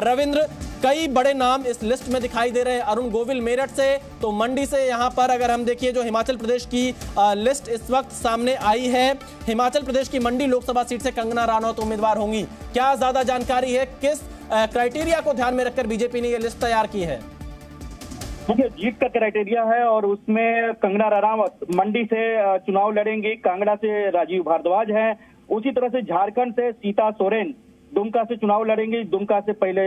रविंद्र, कई बड़े नाम इस लिस्ट में दिखाई दे रहे हैं। अरुण गोविल मेरठ से, तो मंडी से यहाँ पर अगर हम देखिए जो हिमाचल प्रदेश की लिस्ट इस वक्त सामने आई है, हिमाचल प्रदेश की मंडी लोकसभा सीट से कंगना रनौत उम्मीदवार होंगी। क्या ज्यादा जानकारी है, किस क्राइटेरिया को ध्यान में रखकर बीजेपी ने यह लिस्ट तैयार की है? देखिए, जीत का क्राइटेरिया है और उसमें कंगना रनौत मंडी से चुनाव लड़ेंगी, कांगड़ा से राजीव भारद्वाज है, उसी तरह से झारखंड से सीता सोरेन दुमका से चुनाव लड़ेंगे। दुमका से पहले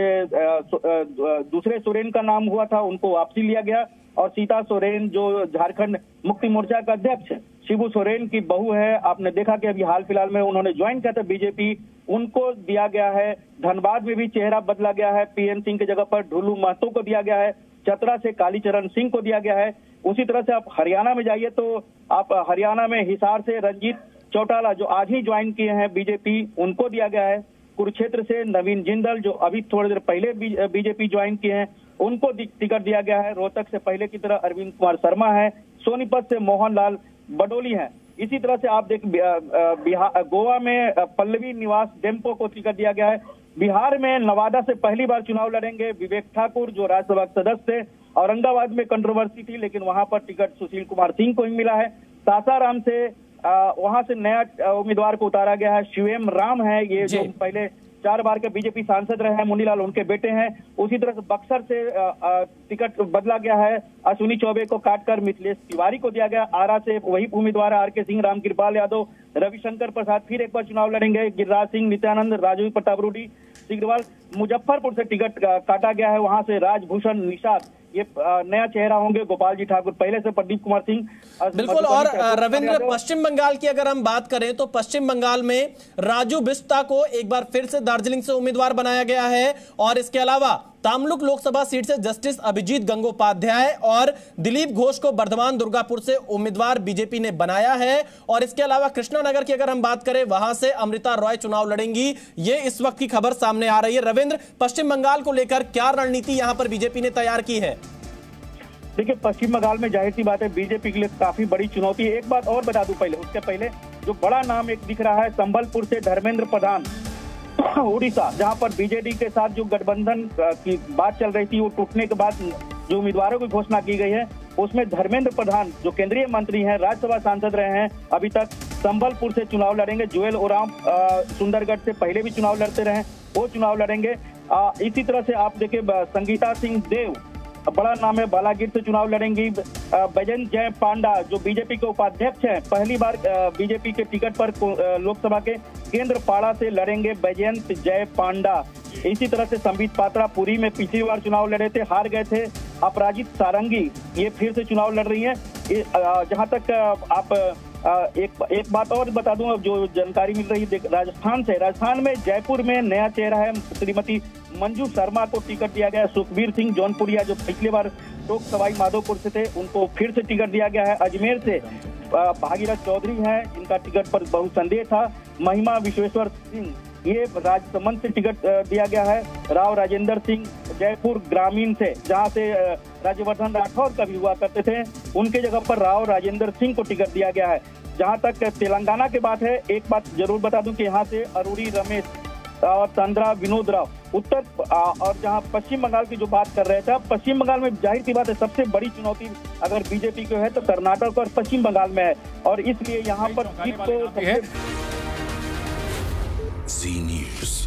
दूसरे सोरेन का नाम हुआ था, उनको वापसी लिया गया और सीता सोरेन जो झारखंड मुक्ति मोर्चा का अध्यक्ष शिबू सोरेन की बहू है, आपने देखा कि अभी हाल फिलहाल में उन्होंने ज्वाइन किया था बीजेपी, उनको दिया गया है। धनबाद में भी चेहरा बदला गया है, पीएन सिंह की जगह पर ढुल्लू महतो को दिया गया है, चतरा से कालीचरण सिंह को दिया गया है। उसी तरह से आप हरियाणा में जाइए तो आप हरियाणा में हिसार से रंजीत चौटाला जो आज ही ज्वाइन किए हैं बीजेपी, उनको दिया गया है। कुरुक्षेत्र से नवीन जिंदल जो अभी थोड़ी देर पहले बीजेपी ज्वाइन किए हैं, उनको टिकट दिया गया है। रोहतक से पहले की तरह अरविंद कुमार शर्मा है, सोनीपत से मोहन लाल बडोली है। इसी तरह से आप देख बिहार गोवा में पल्लवी निवास डेम्पो को टिकट दिया गया है। बिहार में नवादा से पहली बार चुनाव लड़ेंगे विवेक ठाकुर जो राज्यसभा सदस्य थे। औरंगाबाद में कंट्रोवर्सी थी लेकिन वहां पर टिकट सुशील कुमार सिंह को ही मिला है। सासाराम से वहां से नया उम्मीदवार को उतारा गया है, शिवेम राम है, ये जो पहले 4 बार के बीजेपी सांसद रहे हैं, मुनीलाल उनके बेटे हैं। उसी तरह से बक्सर से टिकट बदला गया है, अश्विनी चौबे को काटकर मिथिलेश तिवारी को दिया गया। आरा से वही उम्मीदवार आरके सिंह, रामकृपाल यादव, रविशंकर प्रसाद फिर एक बार चुनाव लड़ेंगे। गिरिराज सिंह, नित्यानंद, राजू प्रताप रूडी, सिग्रीवाल। मुजफ्फरपुर से टिकट काटा गया है, वहां से राजभूषण निषाद ये नया चेहरा होंगे। गोपाल जी ठाकुर पहले से प्रदीप कुमार सिंह। बिल्कुल। और रविंद्र, पश्चिम बंगाल की अगर हम बात करें तो पश्चिम बंगाल में राजू बिस्ता को एक बार फिर से दार्जिलिंग से उम्मीदवार बनाया गया है और इसके अलावा तामलुक लोकसभा सीट से जस्टिस अभिजीत गंगोपाध्याय और दिलीप घोष को बर्धमान दुर्गापुर से उम्मीदवार बीजेपी ने बनाया है। और इसके अलावा कृष्णानगर की अगर हम बात करें, वहां से अमृता रॉय चुनाव लड़ेंगी, ये इस वक्त की खबर सामने आ रही है। रविंद्र, पश्चिम बंगाल को लेकर क्या रणनीति यहां पर बीजेपी ने तैयार की है? देखिए, पश्चिम बंगाल में जाहिर सी बात है बीजेपी के लिए काफी बड़ी चुनौती है। एक बात और बता दूं उसके पहले जो बड़ा नाम एक दिख रहा है, संबलपुर से धर्मेंद्र प्रधान उड़ीसा, जहां पर बीजेडी के साथ जो गठबंधन की बात चल रही थी वो टूटने के बाद जो उम्मीदवारों की घोषणा की गई है उसमें धर्मेंद्र प्रधान जो केंद्रीय मंत्री हैं, राज्यसभा सांसद रहे हैं अभी तक, संबलपुर से चुनाव लड़ेंगे। जुएल ओराम सुंदरगढ़ से पहले भी चुनाव लड़ते रहे, वो चुनाव लड़ेंगे। इसी तरह से आप देखिए संगीता सिंह देव बड़ा नाम है, बालागीर से चुनाव लड़ेंगी। बैजयंत जय पांडा जो बीजेपी के उपाध्यक्ष हैं, पहली बार बीजेपी के टिकट पर लोकसभा के केंद्रपाड़ा से लड़ेंगे बैजयंत जय पांडा। इसी तरह से संबित पात्रा पुरी में पिछली बार चुनाव लड़े थे, हार गए थे। अपराजित सारंगी ये फिर से चुनाव लड़ रही है। जहां तक आप एक बात और बता दूं, जो जानकारी मिल रही है राजस्थान से, राजस्थान में जयपुर में नया चेहरा है, श्रीमती मंजू शर्मा को टिकट दिया गया है। सुखबीर सिंह जौनपुरिया जो पिछली बार टोक सवाई माधोपुर से थे, उनको फिर से टिकट दिया गया है। अजमेर से भागीरथ चौधरी हैं जिनका टिकट पर बहुत संदेह था। महिमा विश्वेश्वर सिंह ये राजसमंद से टिकट दिया गया है। राव राजेंद्र सिंह जयपुर ग्रामीण से, जहां से राज्यवर्धन राठौर कभी हुआ करते थे, उनके जगह पर राव राजेंद्र सिंह को टिकट दिया गया है। जहां तक तेलंगाना की बात है, एक बात जरूर बता दूं कि यहाँ से अरूरी रमेश और चंद्रा विनोद राव उत्तर। और जहां पश्चिम बंगाल की जो बात कर रहे थे, पश्चिम बंगाल में जाहिर सी बात है सबसे बड़ी चुनौती अगर बीजेपी को है तो कर्नाटक और पश्चिम बंगाल में है और इसलिए यहाँ पर जीत को जी न्यूज़।